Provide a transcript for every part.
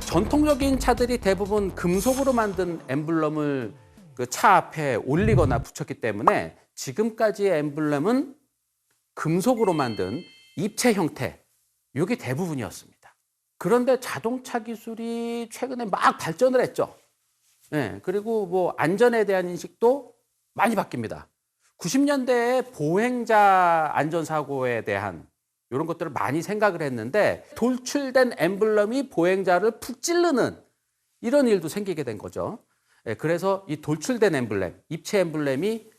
전통적인 차들이 대부분 금속으로 만든 엠블럼을 그 차 앞에 올리거나 붙였기 때문에 지금까지의 엠블럼은 금속으로 만든 입체 형태, 이게 대부분이었습니다. 그런데 자동차 기술이 최근에 막 발전을 했죠. 예, 그리고 뭐 안전에 대한 인식도 많이 바뀝니다. 90년대에 보행자 안전사고에 대한 이런 것들을 많이 생각을 했는데 돌출된 엠블럼이 보행자를 푹 찌르는 이런 일도 생기게 된 거죠. 예, 그래서 이 돌출된 엠블럼, 입체 엠블럼이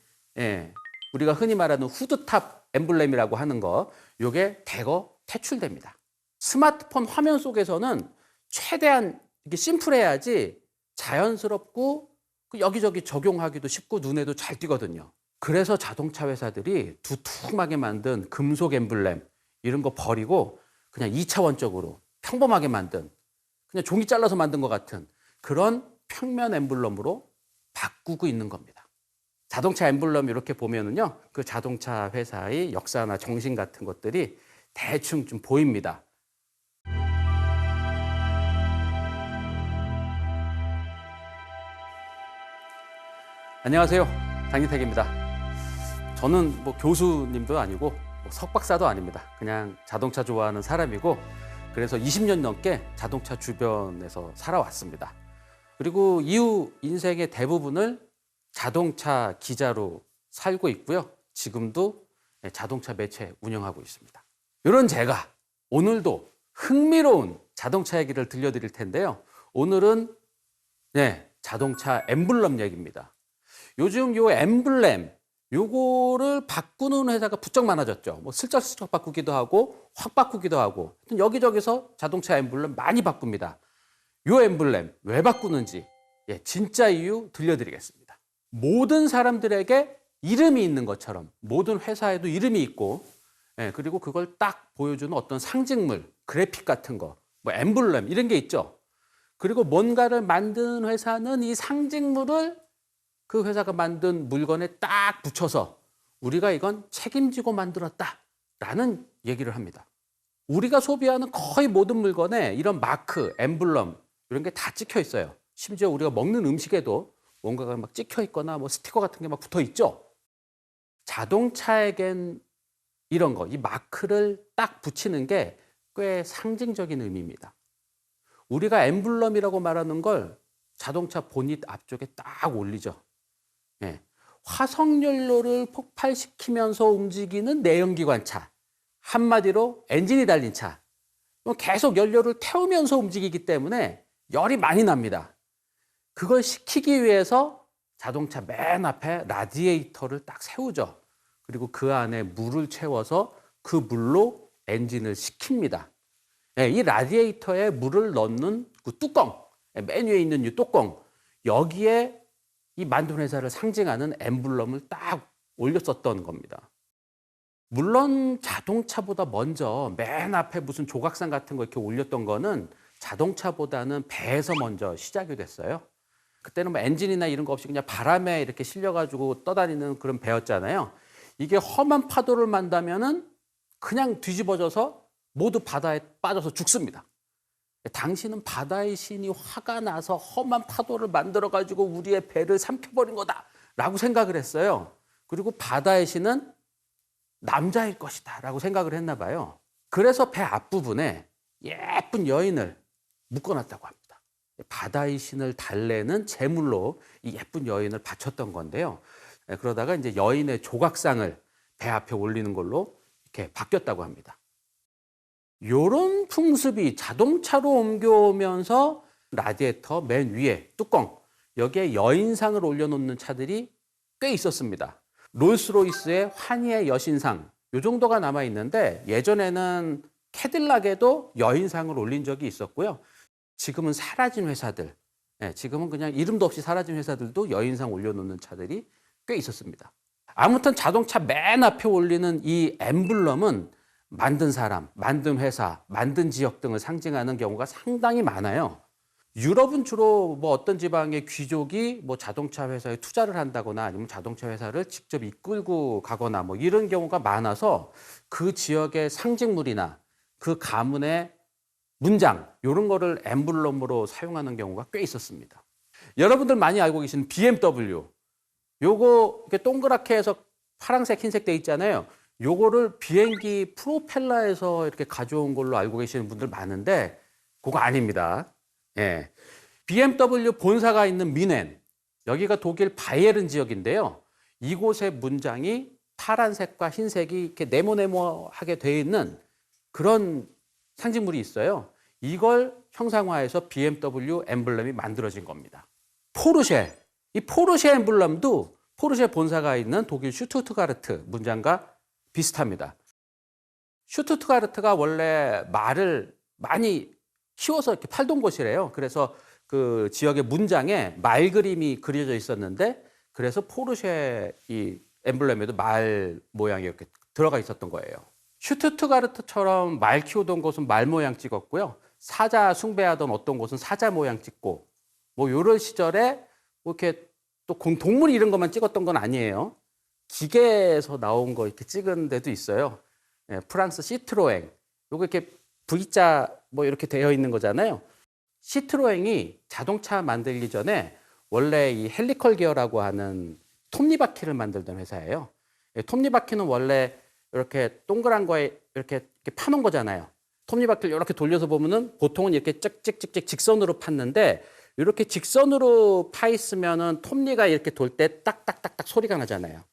우리가 흔히 말하는 후드탑 엠블럼이라고 하는 거, 이게 대거 퇴출됩니다. 스마트폰 화면 속에서는 최대한 이게 심플해야지 자연스럽고 여기저기 적용하기도 쉽고 눈에도 잘 띄거든요. 그래서 자동차 회사들이 두툼하게 만든 금속 엠블럼 이런 거 버리고 그냥 2차원적으로 평범하게 만든, 그냥 종이 잘라서 만든 것 같은 그런 평면 엠블럼으로 바꾸고 있는 겁니다. 자동차 엠블럼 이렇게 보면은요, 그 자동차 회사의 역사나 정신 같은 것들이 대충 좀 보입니다. 안녕하세요, 장기택입니다. 저는 뭐 교수님도 아니고 뭐 석박사도 아닙니다. 그냥 자동차 좋아하는 사람이고, 그래서 20년 넘게 자동차 주변에서 살아왔습니다. 그리고 이후 인생의 대부분을 자동차 기자로 살고 있고요. 지금도 자동차 매체 운영하고 있습니다. 이런 제가 오늘도 흥미로운 자동차 얘기를 들려드릴 텐데요. 오늘은 자동차 엠블럼 얘기입니다. 요즘 요 엠블렘 요거를 바꾸는 회사가 부쩍 많아졌죠. 뭐 슬쩍슬쩍 바꾸기도 하고 확 바꾸기도 하고 여기저기서 자동차 엠블렘 많이 바꿉니다. 요 엠블렘 왜 바꾸는지 진짜 이유 들려드리겠습니다. 모든 사람들에게 이름이 있는 것처럼 모든 회사에도 이름이 있고, 그리고 그걸 딱 보여주는 어떤 상징물, 그래픽 같은 거, 뭐 엠블렘 이런 게 있죠. 그리고 뭔가를 만든 회사는 이 상징물을 그 회사가 만든 물건에 딱 붙여서 우리가 이건 책임지고 만들었다라는 얘기를 합니다. 우리가 소비하는 거의 모든 물건에 이런 마크, 엠블럼 이런 게 다 찍혀 있어요. 심지어 우리가 먹는 음식에도 뭔가가 막 찍혀 있거나 뭐 스티커 같은 게 막 붙어 있죠. 자동차에겐 이런 거, 이 마크를 딱 붙이는 게 꽤 상징적인 의미입니다. 우리가 엠블럼이라고 말하는 걸 자동차 보닛 앞쪽에 딱 올리죠. 화석연료를 폭발시키면서 움직이는 내연기관차, 한마디로 엔진이 달린 차, 계속 연료를 태우면서 움직이기 때문에 열이 많이 납니다. 그걸 식히기 위해서 자동차 맨 앞에 라디에이터를 딱 세우죠. 그리고 그 안에 물을 채워서 그 물로 엔진을 식힙니다. 이 라디에이터에 물을 넣는 그 뚜껑, 맨 위에 있는 이 뚜껑, 여기에 이 만든 회사를 상징하는 엠블럼을 딱 올렸었던 겁니다. 물론 자동차보다 먼저 맨 앞에 무슨 조각상 같은 거 이렇게 올렸던 거는 자동차보다는 배에서 먼저 시작이 됐어요. 그때는 뭐 엔진이나 이런 거 없이 그냥 바람에 이렇게 실려가지고 떠다니는 그런 배였잖아요. 이게 험한 파도를 만나면은 그냥 뒤집어져서 모두 바다에 빠져서 죽습니다. 당신은 바다의 신이 화가 나서 험한 파도를 만들어가지고 우리의 배를 삼켜버린 거다라고 생각을 했어요. 그리고 바다의 신은 남자일 것이다 라고 생각을 했나 봐요. 그래서 배 앞부분에 예쁜 여인을 묶어놨다고 합니다. 바다의 신을 달래는 제물로 이 예쁜 여인을 바쳤던 건데요. 그러다가 이제 여인의 조각상을 배 앞에 올리는 걸로 이렇게 바뀌었다고 합니다. 요런 풍습이 자동차로 옮겨오면서 라디에이터 맨 위에 뚜껑, 여기에 여인상을 올려놓는 차들이 꽤 있었습니다. 롤스로이스의 환희의 여신상, 요 정도가 남아있는데 예전에는 캐딜락에도 여인상을 올린 적이 있었고요. 지금은 사라진 회사들, 지금은 그냥 이름도 없이 사라진 회사들도 여인상 올려놓는 차들이 꽤 있었습니다. 아무튼 자동차 맨 앞에 올리는 이 엠블럼은 만든 사람, 만든 회사, 만든 지역 등을 상징하는 경우가 상당히 많아요. 유럽은 주로 뭐 어떤 지방의 귀족이 뭐 자동차 회사에 투자를 한다거나 아니면 자동차 회사를 직접 이끌고 가거나 뭐 이런 경우가 많아서 그 지역의 상징물이나 그 가문의 문장 이런 거를 엠블럼으로 사용하는 경우가 꽤 있었습니다. 여러분들 많이 알고 계시는 BMW 요거 이렇게 동그랗게 해서 파란색 흰색 돼 있잖아요. 요거를 비행기 프로펠러에서 이렇게 가져온 걸로 알고 계시는 분들 많은데 그거 아닙니다. 예. BMW 본사가 있는 뮌헨, 여기가 독일 바이에른 지역인데요. 이곳의 문장이 파란색과 흰색이 이렇게 네모네모하게 되어 있는 그런 상징물이 있어요. 이걸 형상화해서 BMW 엠블럼이 만들어진 겁니다. 포르쉐, 이 포르쉐 엠블럼도 포르쉐 본사가 있는 독일 슈투트가르트 문장과 비슷합니다. 슈투트가르트가 원래 말을 많이 키워서 이렇게 팔던 곳이래요. 그래서 그 지역의 문장에 말 그림이 그려져 있었는데 그래서 포르쉐 이 엠블럼에도 말 모양이 이렇게 들어가 있었던 거예요. 슈투트가르트처럼 말 키우던 곳은 말 모양 찍었고요. 사자 숭배하던 어떤 곳은 사자 모양 찍고 뭐 요런 시절에 뭐 이렇게 또 동물 이런 것만 찍었던 건 아니에요. 기계에서 나온 거 이렇게 찍은 데도 있어요. 예, 프랑스 시트로엥. 요거 이렇게 V자 뭐 이렇게 되어 있는 거잖아요. 시트로엥이 자동차 만들기 전에 원래 이 헬리컬 기어라고 하는 톱니바퀴를 만들던 회사예요. 예, 톱니바퀴는 원래 이렇게 동그란 거에 이렇게 파놓은 거잖아요. 톱니바퀴를 이렇게 돌려서 보면은 보통은 이렇게 찍찍찍찍 직선으로 팠는데 이렇게 직선으로 파 있으면은 톱니가 이렇게 돌 때 딱딱딱딱 소리가 나잖아요.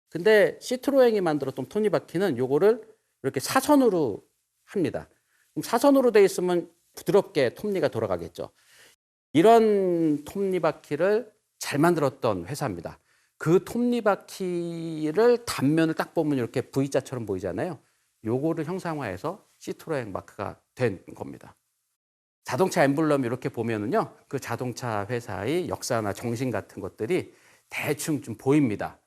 근데 시트로엥이 만들었던 톱니바퀴는 요거를 이렇게 사선으로 합니다. 그럼 사선으로 돼 있으면 부드럽게 톱니가 돌아가겠죠. 이런 톱니바퀴를 잘 만들었던 회사입니다. 그 톱니바퀴를 단면을 딱 보면 이렇게 V자처럼 보이잖아요. 요거를 형상화해서 시트로엥 마크가 된 겁니다. 자동차 엠블럼 이렇게 보면은요, 그 자동차 회사의 역사나 정신 같은 것들이 대충 좀 보입니다.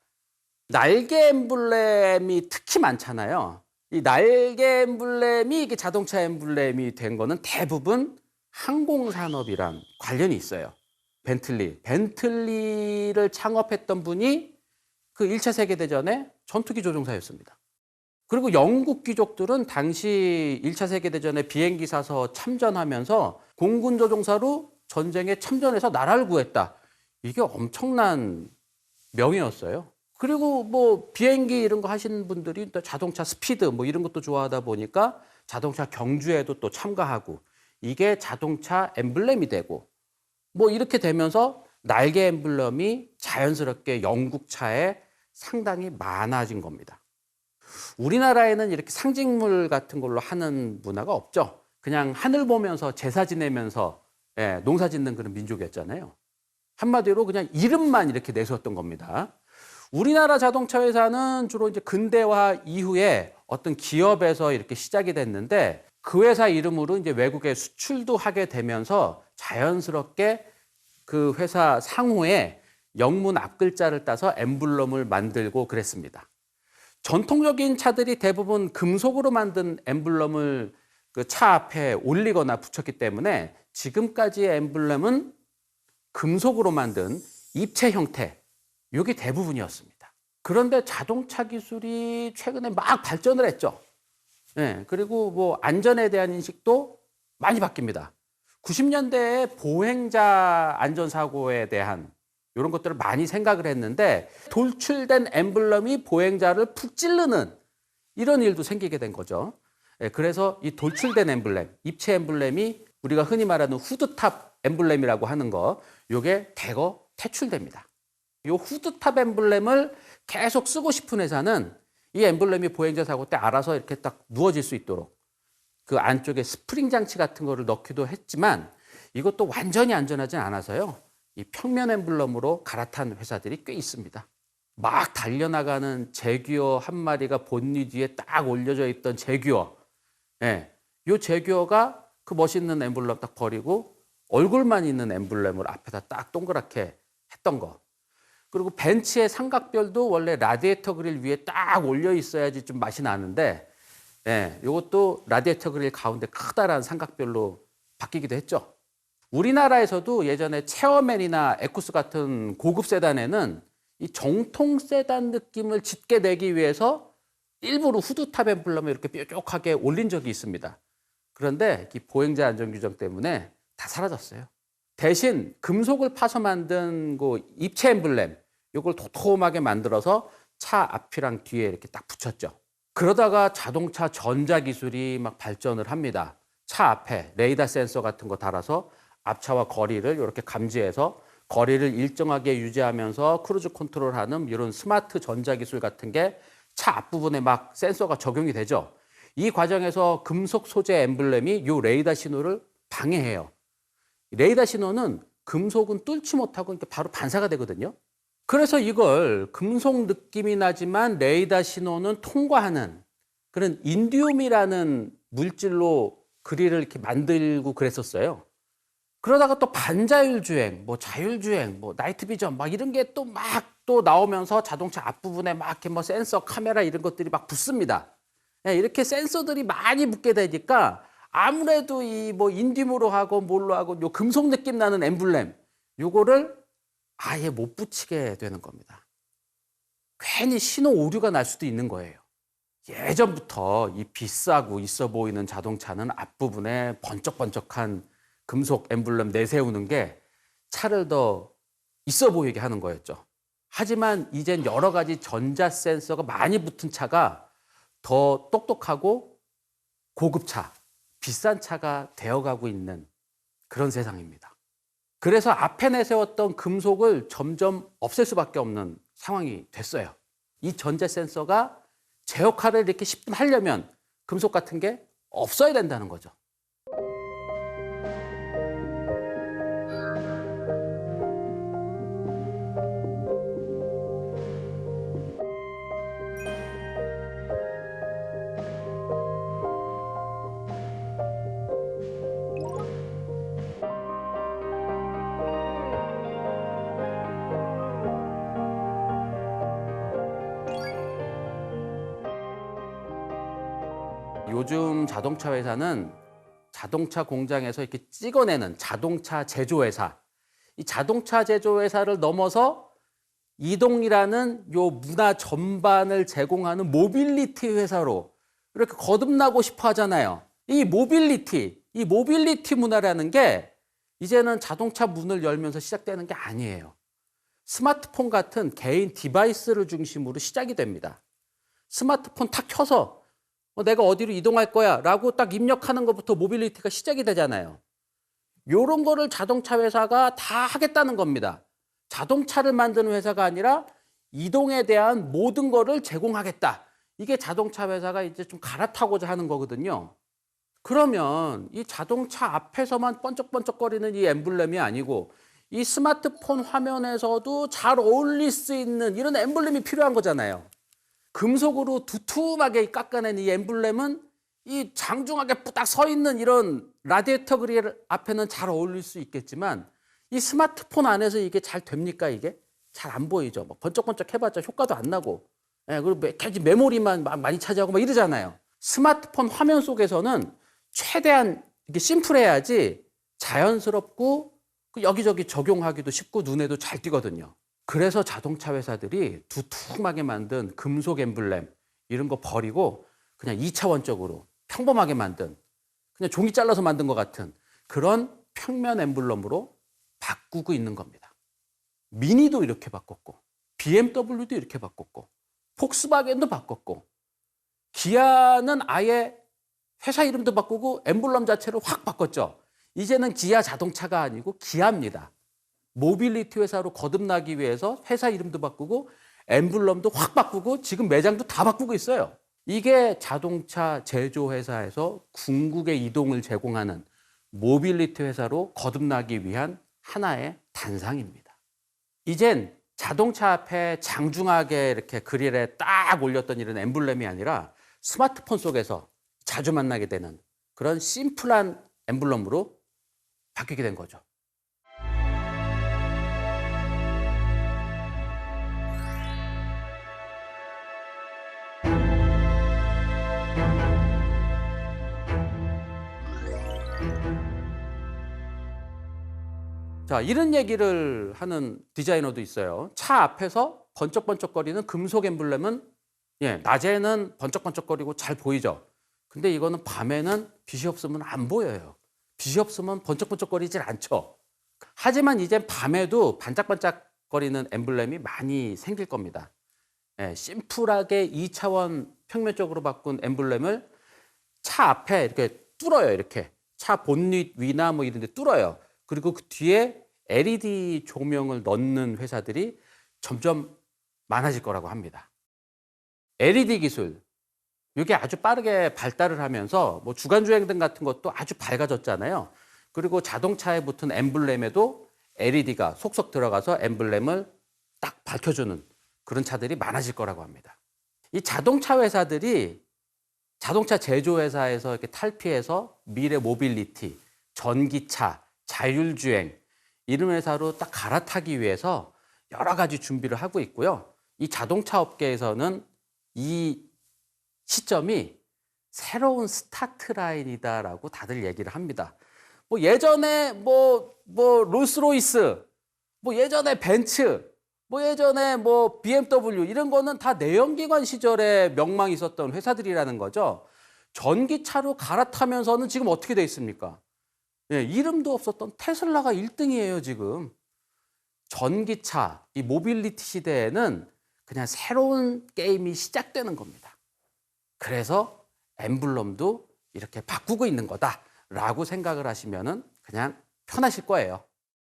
날개 엠블렘이 특히 많잖아요. 이 날개 엠블렘이 이게 자동차 엠블렘이 된 거는 대부분 항공산업이랑 관련이 있어요. 벤틀리를 창업했던 분이 그 1차 세계대전의 전투기 조종사였습니다. 그리고 영국 귀족들은 당시 1차 세계대전에 비행기 사서 참전하면서 공군 조종사로 전쟁에 참전해서 나라를 구했다. 이게 엄청난 명예였어요. 그리고 뭐 비행기 이런 거 하시는 분들이 또 자동차 스피드 뭐 이런 것도 좋아하다 보니까 자동차 경주에도 또 참가하고 이게 자동차 엠블렘이 되고 뭐 이렇게 되면서 날개 엠블럼이 자연스럽게 영국차에 상당히 많아진 겁니다. 우리나라에는 이렇게 상징물 같은 걸로 하는 문화가 없죠. 그냥 하늘 보면서 제사 지내면서 농사 짓는 그런 민족이었잖아요. 한마디로 그냥 이름만 이렇게 내세웠던 겁니다. 우리나라 자동차 회사는 주로 이제 근대화 이후에 어떤 기업에서 이렇게 시작이 됐는데 그 회사 이름으로 이제 외국에 수출도 하게 되면서 자연스럽게 그 회사 상호에 영문 앞글자를 따서 엠블럼을 만들고 그랬습니다. 전통적인 차들이 대부분 금속으로 만든 엠블럼을 그 차 앞에 올리거나 붙였기 때문에 지금까지의 엠블럼은 금속으로 만든 입체 형태, 이게 대부분이었습니다. 그런데 자동차 기술이 최근에 막 발전을 했죠. 네, 그리고 뭐 안전에 대한 인식도 많이 바뀝니다. 90년대에 보행자 안전사고에 대한 이런 것들을 많이 생각을 했는데 돌출된 엠블럼이 보행자를 푹 찌르는 이런 일도 생기게 된 거죠. 그래서 이 돌출된 엠블렘, 입체 엠블렘이 우리가 흔히 말하는 후드탑 엠블렘이라고 하는 거, 이게 대거 퇴출됩니다. 이 후드탑 엠블렘을 계속 쓰고 싶은 회사는 이 엠블렘이 보행자 사고 때 알아서 이렇게 딱 누워질 수 있도록 그 안쪽에 스프링 장치 같은 거를 넣기도 했지만 이것도 완전히 안전하진 않아서요. 이 평면 엠블럼으로 갈아탄 회사들이 꽤 있습니다. 막 달려나가는 제규어 한 마리가 본닛 위에 딱 올려져 있던 제규어. 예. 이 제규어가 그 멋있는 엠블럼 딱 버리고 얼굴만 있는 엠블럼을 앞에다 딱 동그랗게 했던 거. 그리고 벤츠의 삼각별도 원래 라디에이터 그릴 위에 딱 올려 있어야지 좀 맛이 나는데 예, 이것도 라디에이터 그릴 가운데 크다란 삼각별로 바뀌기도 했죠. 우리나라에서도 예전에 체어맨이나 에쿠스 같은 고급 세단에는 이 정통 세단 느낌을 짙게 내기 위해서 일부러 후드탑 엠블럼을 이렇게 뾰족하게 올린 적이 있습니다. 그런데 이 보행자 안전 규정 때문에 다 사라졌어요. 대신 금속을 파서 만든 그 입체 엠블렘, 이걸 도톰하게 만들어서 차 앞이랑 뒤에 이렇게 딱 붙였죠. 그러다가 자동차 전자 기술이 막 발전을 합니다. 차 앞에 레이더 센서 같은 거 달아서 앞차와 거리를 이렇게 감지해서 거리를 일정하게 유지하면서 크루즈 컨트롤하는 이런 스마트 전자 기술 같은 게 차 앞부분에 막 센서가 적용이 되죠. 이 과정에서 금속 소재 엠블렘이 이 레이더 신호를 방해해요. 레이더 신호는 금속은 뚫지 못하고 이렇게 바로 반사가 되거든요. 그래서 이걸 금속 느낌이 나지만 레이더 신호는 통과하는 그런 인디움이라는 물질로 그릴을 이렇게 만들고 그랬었어요. 그러다가 또 반자율 주행, 뭐 자율 주행, 뭐 나이트 비전 막 이런 게 또 막 또 나오면서 자동차 앞부분에 막 이렇게 뭐 센서, 카메라 이런 것들이 막 붙습니다. 네, 이렇게 센서들이 많이 붙게 되니까 아무래도 이 뭐 인디움으로 하고 뭘로 하고 요 금속 느낌 나는 엠블렘 요거를 아예 못 붙이게 되는 겁니다. 괜히 신호 오류가 날 수도 있는 거예요. 예전부터 이 비싸고 있어 보이는 자동차는 앞부분에 번쩍번쩍한 금속 엠블렘 내세우는 게 차를 더 있어 보이게 하는 거였죠. 하지만 이젠 여러 가지 전자 센서가 많이 붙은 차가 더 똑똑하고 고급차, 비싼 차가 되어가고 있는 그런 세상입니다. 그래서 앞에 내세웠던 금속을 점점 없앨 수밖에 없는 상황이 됐어요. 이 전자 센서가 제 역할을 이렇게 10분 하려면 금속 같은 게 없어야 된다는 거죠. 요즘 자동차 회사는 자동차 공장에서 이렇게 찍어내는 자동차 제조회사, 이 자동차 제조회사를 넘어서 이동이라는 요 문화 전반을 제공하는 모빌리티 회사로 이렇게 거듭나고 싶어 하잖아요. 이 모빌리티 문화라는 게 이제는 자동차 문을 열면서 시작되는 게 아니에요. 스마트폰 같은 개인 디바이스를 중심으로 시작이 됩니다. 스마트폰 탁 켜서 내가 어디로 이동할 거야 라고 딱 입력하는 것부터 모빌리티가 시작이 되잖아요. 이런 거를 자동차 회사가 다 하겠다는 겁니다. 자동차를 만드는 회사가 아니라 이동에 대한 모든 거를 제공하겠다. 이게 자동차 회사가 이제 좀 갈아타고자 하는 거거든요. 그러면 이 자동차 앞에서만 번쩍번쩍거리는 이 엠블렘이 아니고 이 스마트폰 화면에서도 잘 어울릴 수 있는 이런 엠블렘이 필요한 거잖아요. 금속으로 두툼하게 깎아낸 이 엠블렘은 이 장중하게 딱 서 있는 이런 라디에이터 그릴 앞에는 잘 어울릴 수 있겠지만 이 스마트폰 안에서 이게 잘 됩니까? 이게 잘 안 보이죠. 뭐 번쩍번쩍 해봤자 효과도 안 나고, 그리고 메모리만 많이 차지하고 막 이러잖아요. 스마트폰 화면 속에서는 최대한 이게 심플해야지 자연스럽고 여기저기 적용하기도 쉽고 눈에도 잘 띄거든요. 그래서 자동차 회사들이 두툼하게 만든 금속 엠블렘 이런 거 버리고 그냥 2차원적으로 평범하게 만든 그냥 종이 잘라서 만든 것 같은 그런 평면 엠블럼으로 바꾸고 있는 겁니다. 미니도 이렇게 바꿨고 BMW도 이렇게 바꿨고 폭스바겐도 바꿨고 기아는 아예 회사 이름도 바꾸고 엠블럼 자체를 확 바꿨죠. 이제는 기아 자동차가 아니고 기아입니다. 모빌리티 회사로 거듭나기 위해서 회사 이름도 바꾸고 엠블럼도 확 바꾸고 지금 매장도 다 바꾸고 있어요. 이게 자동차 제조회사에서 궁극의 이동을 제공하는 모빌리티 회사로 거듭나기 위한 하나의 단상입니다. 이젠 자동차 앞에 장중하게 이렇게 그릴에 딱 올렸던 이런 엠블렘이 아니라 스마트폰 속에서 자주 만나게 되는 그런 심플한 엠블럼으로 바뀌게 된 거죠. 자, 이런 얘기를 하는 디자이너도 있어요. 차 앞에서 번쩍번쩍거리는 금속 엠블렘은 낮에는 번쩍번쩍거리고 잘 보이죠. 근데 이거는 밤에는 빛이 없으면 안 보여요. 빛이 없으면 번쩍번쩍거리질 않죠. 하지만 이제 밤에도 반짝반짝거리는 엠블렘이 많이 생길 겁니다. 예, 심플하게 2차원 평면적으로 바꾼 엠블렘을 차 앞에 이렇게 뚫어요. 이렇게 차 본닛 위나 뭐 이런 데 뚫어요. 그리고 그 뒤에 LED 조명을 넣는 회사들이 점점 많아질 거라고 합니다. LED 기술, 이게 아주 빠르게 발달을 하면서 뭐 주간주행등 같은 것도 아주 밝아졌잖아요. 그리고 자동차에 붙은 엠블렘에도 LED가 속속 들어가서 엠블렘을 딱 밝혀주는 그런 차들이 많아질 거라고 합니다. 이 자동차 회사들이 자동차 제조회사에서 이렇게 탈피해서 미래 모빌리티, 전기차, 자율주행 이런 회사로 딱 갈아타기 위해서 여러 가지 준비를 하고 있고요. 이 자동차 업계에서는 이 시점이 새로운 스타트 라인이다라고 다들 얘기를 합니다. 뭐 예전에 뭐 롤스로이스, 뭐 예전에 벤츠, 뭐 예전에 뭐 BMW 이런 거는 다 내연기관 시절에 명망이 있었던 회사들이라는 거죠. 전기차로 갈아타면서는 지금 어떻게 돼 있습니까? 예, 이름도 없었던 테슬라가 1등이에요, 지금. 전기차, 이 모빌리티 시대에는 그냥 새로운 게임이 시작되는 겁니다. 그래서 엠블럼도 이렇게 바꾸고 있는 거다라고 생각을 하시면은 그냥 편하실 거예요.